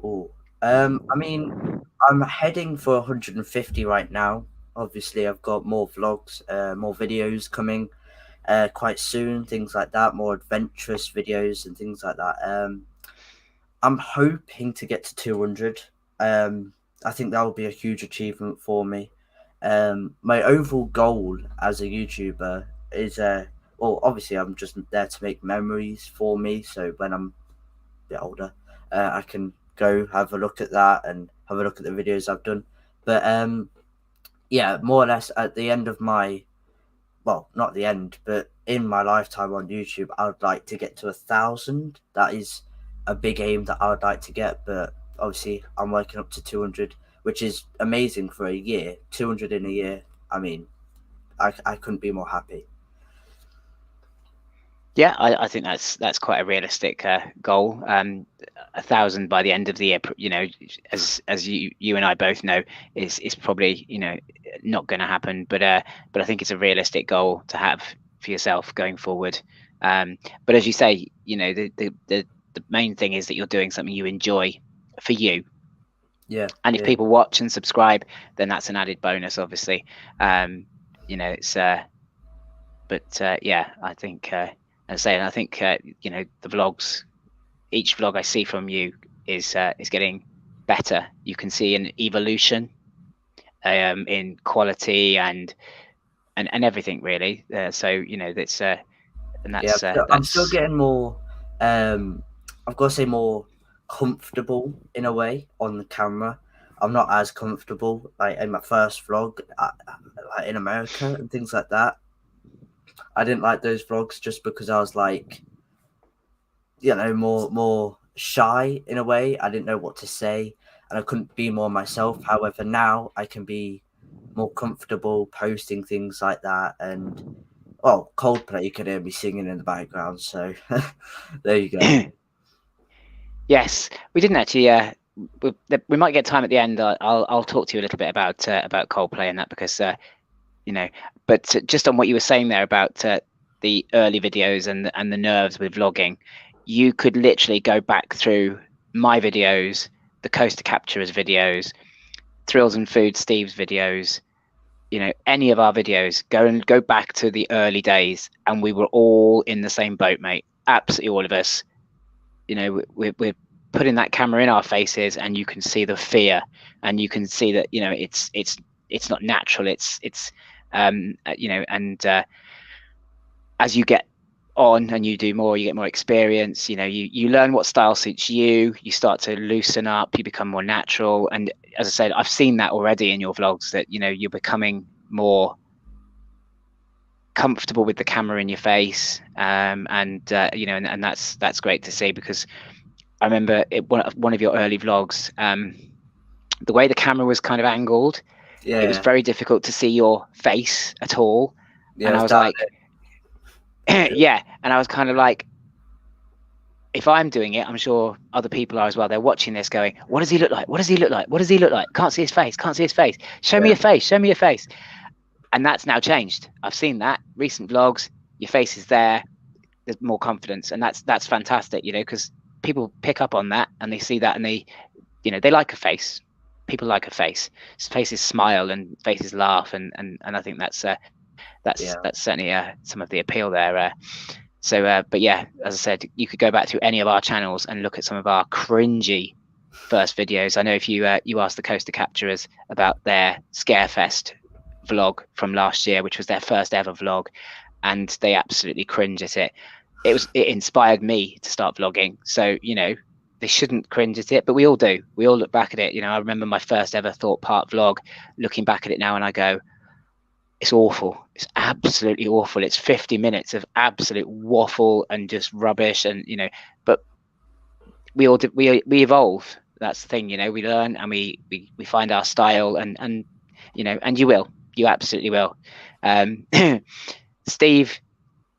Oh, I mean, I'm heading for 150 right now. Obviously, I've got more vlogs, more videos coming quite soon, things like that, more adventurous videos and things like that. I'm hoping to get to 200. I think that will be a huge achievement for me. My overall goal as a YouTuber is, well, obviously, I'm just there to make memories for me. So when I'm a bit older, I can go have a look at that and have a look at the videos I've done. But yeah, more or less at the end of my, well, not the end, but in my lifetime on YouTube, I would like to get to 1,000. That is a big aim that I would like to get, but obviously I'm working up to 200, which is amazing for a year. 200 in a year. I mean, I couldn't be more happy. Yeah, I think that's quite a realistic goal. 1,000 by the end of the year, as you and I both know, is probably not going to happen. But I think it's a realistic goal to have for yourself going forward. But as you say, the main thing is that you're doing something you enjoy for you. Yeah. And if Yeah. people watch and subscribe, then that's an added bonus, obviously. It's yeah, I think. I think the vlogs, each vlog I see from you is getting better. You can see an evolution in quality and everything really. So that's and Yeah, I'm still that's getting more. I've got to say more comfortable in a way on the camera. I'm not as comfortable like in my first vlog, like in America and things like that. I didn't like those vlogs just because I was like, more shy in a way. I didn't know what to say, and I couldn't be more myself. However, now I can be more comfortable posting things like that, and well, Coldplay, you could hear me singing in the background, so there you go. yes, we didn't actually. We might get time at the end. I'll talk to you a little bit about Coldplay and that because but just on what you were saying there about the early videos and the nerves with vlogging, you could literally go back through my videos, the Coaster Capturers videos, Thrills and Food Steve's videos, any of our videos, go back to the early days, and we were all in the same boat, mate. Absolutely all of us. We're putting that camera in our faces, and you can see the fear, and you can see that it's not natural. And as you get on and you do more, you get more experience. You learn what style suits you. You start to loosen up. You become more natural. And as I said, I've seen that already in your vlogs that you're becoming more comfortable with the camera in your face. And that's great to see, because I remember one of your early vlogs, the way the camera was kind of angled, it was Yeah, very difficult to see your face at all. yeah, And it I was was down like, yeah. And I was kind of like, if I'm doing it, I'm sure other people are as well. They're watching this going, what does he look like? What does he look like? What does he look like? Can't see his face. Can't see his face. Show me there. your face. Show me your face. And that's now changed. I've seen that. Recent vlogs, your face is there. There's more confidence. And that's fantastic, because people pick up on that and they see that and they like a face. People like a face. Faces smile and faces laugh. And I think that's Yeah, certainly some of the appeal there. But yeah, as I said, you could go back to any of our channels and look at some of our cringy first videos. I know if you asked the Coaster Capturers about their Scarefest vlog from last year, which was their first ever vlog, and they absolutely cringe at it. It inspired me to start vlogging. So they shouldn't cringe at it, but we all do. We all look back at it. I remember my first ever Thought Park vlog. Looking back at it now, and I go, it's awful. It's absolutely awful. It's 50 minutes of absolute waffle and just rubbish, and but we all we evolve. That's the thing, we learn, and we find our style, and you absolutely will. Steve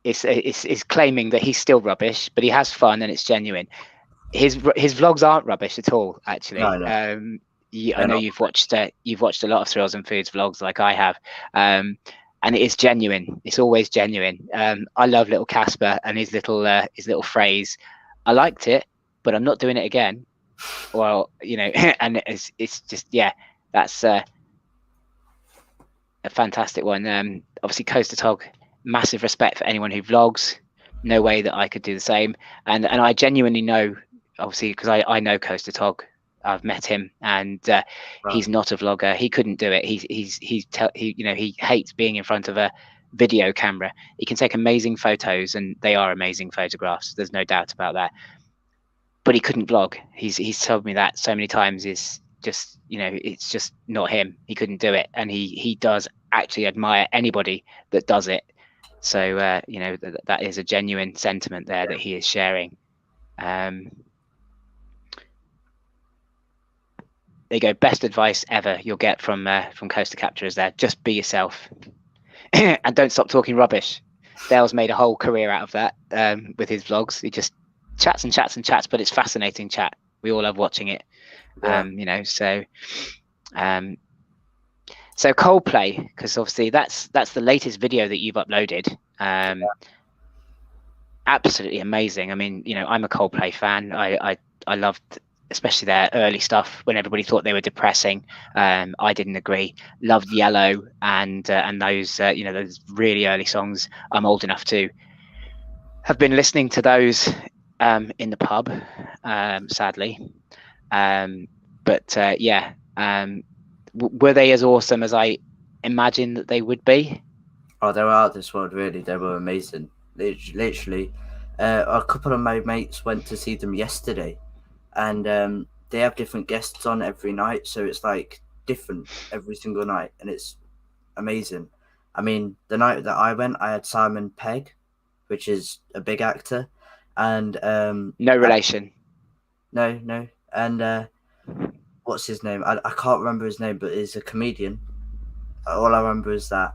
is claiming that he's still rubbish, but he has fun and it's genuine. His vlogs aren't rubbish at all, actually. No, I know you've watched a lot of Thrills and Foods vlogs like I have, and it is genuine. It's always genuine. I love little Casper and his little phrase. I liked it, but I'm not doing it again. Well, and it's just, yeah, that's a fantastic one. Obviously, Coaster Tog, massive respect for anyone who vlogs. No way that I could do the same. And I genuinely know, obviously, because I know Coaster Tog. I've met him, and he's not a vlogger. He couldn't do it. He hates being in front of a video camera. He can take amazing photos, and they are amazing photographs. There's no doubt about that. But he couldn't vlog. He's told me that so many times. Is just it's just not him. He couldn't do it, and he does actually admire anybody that does it. So that is a genuine sentiment there that he is sharing. There you go. Best advice ever you'll get from Coaster Capturers there. Just be yourself, and don't stop talking rubbish. Dale's made a whole career out of that with his vlogs. He just chats and chats and chats, but it's fascinating chat. We all love watching it. Yeah. So Coldplay, because obviously that's the latest video that you've uploaded. Absolutely amazing. I mean, I'm a Coldplay fan. I loved especially their early stuff when everybody thought they were depressing. I didn't agree. Loved Yellow and those those really early songs. I'm old enough to have been listening to those in the pub, sadly. Were they as awesome as I imagined that they would be? Oh, they were out of this world, really. They were amazing. Literally. A couple of my mates went to see them yesterday, and they have different guests on every night, so it's like different every single night, and it's amazing. I mean, the night that I went, I had Simon Pegg, which is a big actor, and no relation. No, and what's his name? I can't remember his name, but he's a comedian. All I remember is that,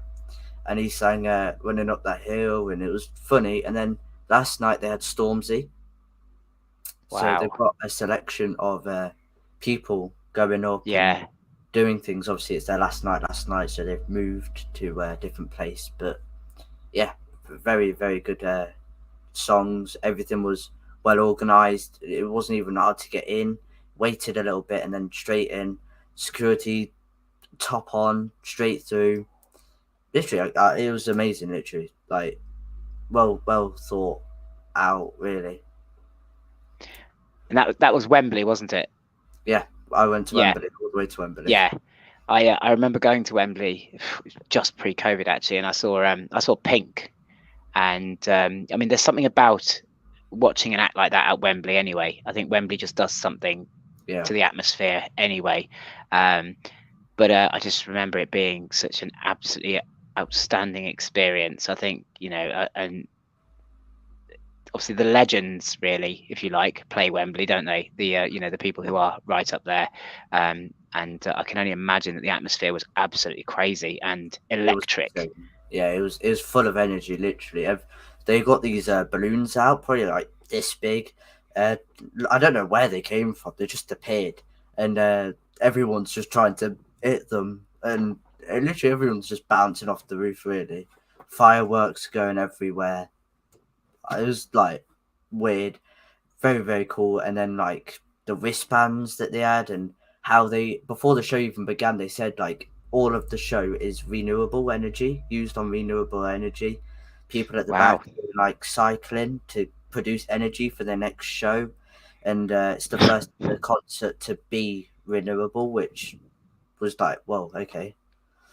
and he sang "Running Up That Hill," and it was funny. And then last night they had Stormzy. Wow. So they've got a selection of people going up, and doing things. Obviously, it's their last night, so they've moved to a different place. But yeah, very, very good songs. Everything was well organised. It wasn't even hard to get in. Waited a little bit and then straight in. Security, top on, straight through. Literally, it was amazing. Literally, like well thought out, really. And that was Wembley, wasn't it? Yeah, I went to Wembley, all the way to Wembley. Yeah, I remember going to Wembley just pre-COVID actually, and I saw Pink, and I mean, there's something about watching an act like that at Wembley anyway. I think Wembley just does something to the atmosphere anyway. But I just remember it being such an absolutely outstanding experience. I think and obviously the legends, really, if you like, play Wembley, don't they? The the people who are right up there, and I can only imagine that the atmosphere was absolutely crazy and electric. It was full of energy. Literally, they got these balloons out, probably like this big. I don't know where they came from. They just appeared, and everyone's just trying to hit them, and literally everyone's just bouncing off the roof. Really, fireworks going everywhere. It was like weird, very, very cool. And then like the wristbands that they had, and how they, before the show even began, they said like all of the show is renewable energy, used on renewable energy. People at the back like cycling to produce energy for their next show. and it's the first concert to be renewable, which was like, well, okay.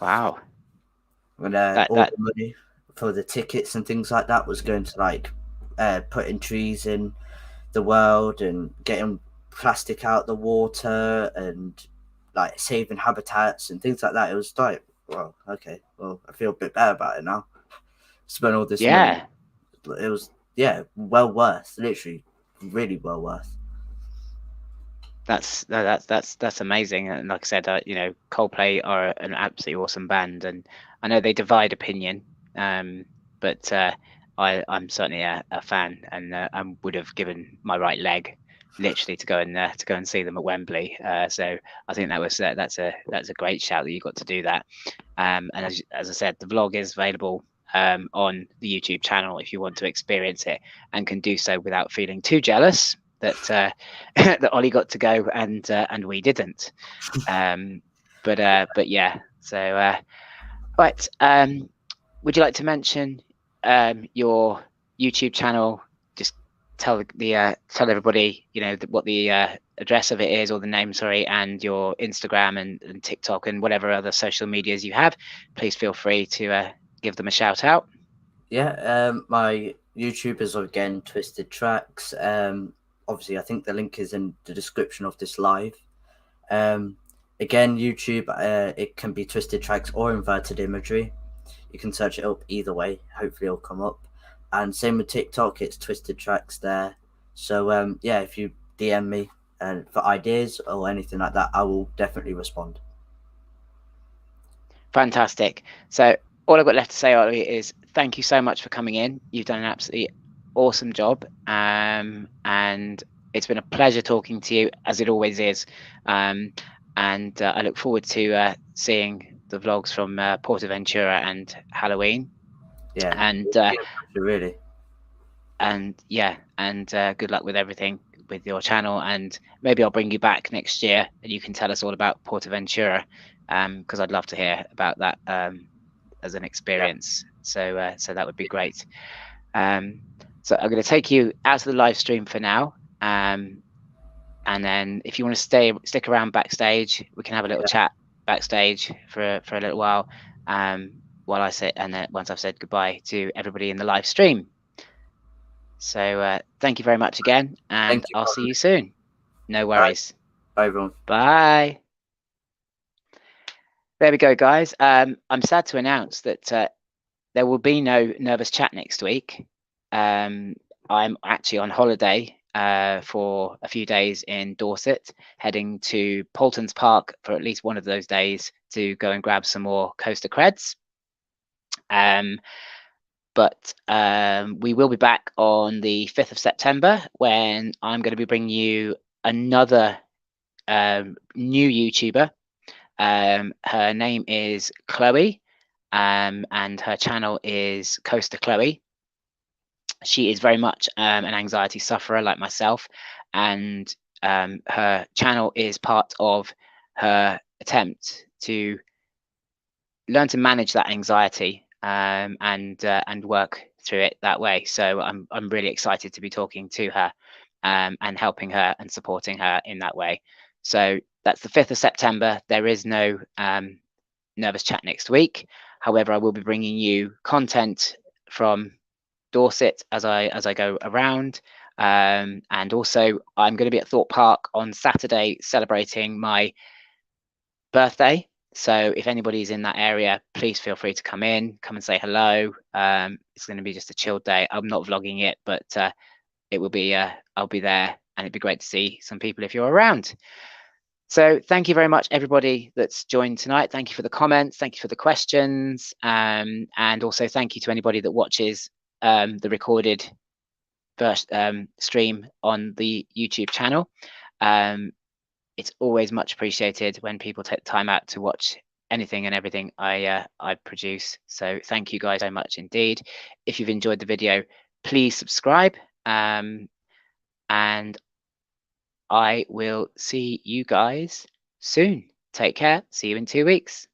Wow. And That all that the money for the tickets and things like that was going to like putting trees in the world and getting plastic out the water and like saving habitats and things like that. It was like, well, okay, well, I feel a bit better about it now. Spent all this money. yeah. It was, yeah, well worth, literally, really well worth. That's amazing. And like I said, Coldplay are an absolutely awesome band, and I know they divide opinion, but I'm certainly a fan, and I would have given my right leg literally to go and see them at Wembley. So I think that's a great shout that you got to do that. And as I said, the vlog is available on the YouTube channel if you want to experience it, and can do so without feeling too jealous that that Ollie got to go and we didn't. But yeah. So right. Would you like to mention your YouTube channel? Just tell tell everybody what the address of it is, or the name, sorry, and your Instagram and TikTok and whatever other social medias you have. Please feel free to give them a shout out. Yeah, my YouTube is again Twisted Tracks. Obviously, I think the link is in the description of this live. Um, Again, YouTube, it can be Twisted Tracks or Inverted Imagery. You can search it up either way. Hopefully, it'll come up. And same with TikTok, it's Twisted Tracks there. So yeah, if you DM me and for ideas or anything like that, I will definitely respond. Fantastic. So all I've got left to say, Ollie, is thank you so much for coming in. You've done an absolutely awesome job, and it's been a pleasure talking to you, as it always is. And I look forward to seeing the vlogs from Portaventura and Halloween. Yeah, And it's been a pleasure, really. yeah, and good luck with everything with your channel, and maybe I'll bring you back next year and you can tell us all about Portaventura, because I'd love to hear about that as an experience. So so that would be great. So I'm going to take you out of the live stream for now, and then if you want to stick around backstage, we can have a little chat backstage for a little while while I sit, and then once I've said goodbye to everybody in the live stream. So thank you very much again, and Thank you, I'll see Colin. you soon. No Bye. worries. Bye, everyone. Bye. There we go, guys. I'm sad to announce that there will be no Nervous Chat next week. I'm actually on holiday for a few days in Dorset, heading to Paultons Park for at least one of those days to go and grab some more Coaster Creds. But we will be back on the 5th of September when I'm going to be bringing you another new YouTuber. Her name is Chloe, and her channel is Coaster Chloe. She is very much an anxiety sufferer like myself, and her channel is part of her attempt to learn to manage that anxiety and work through it that way. So I'm really excited to be talking to her and helping her and supporting her in that way. So that's the 5th of September. There is no Nervous Chat next week. However, I will be bringing you content from Dorset as I go around. And also I'm going to be at Thorpe Park on Saturday celebrating my birthday. So if anybody's in that area, please feel free to come and say hello. It's going to be just a chilled day. I'm not vlogging it, but it will be I'll be there, and it'd be great to see some people if you're around. So thank you very much, everybody that's joined tonight. Thank you for the comments. Thank you for the questions. And also thank you to anybody that watches the recorded first stream on the YouTube channel. It's always much appreciated when people take time out to watch anything and everything I produce. So thank you guys so much indeed. If you've enjoyed the video, please subscribe. And I will see you guys soon. Take care. See you in 2 weeks.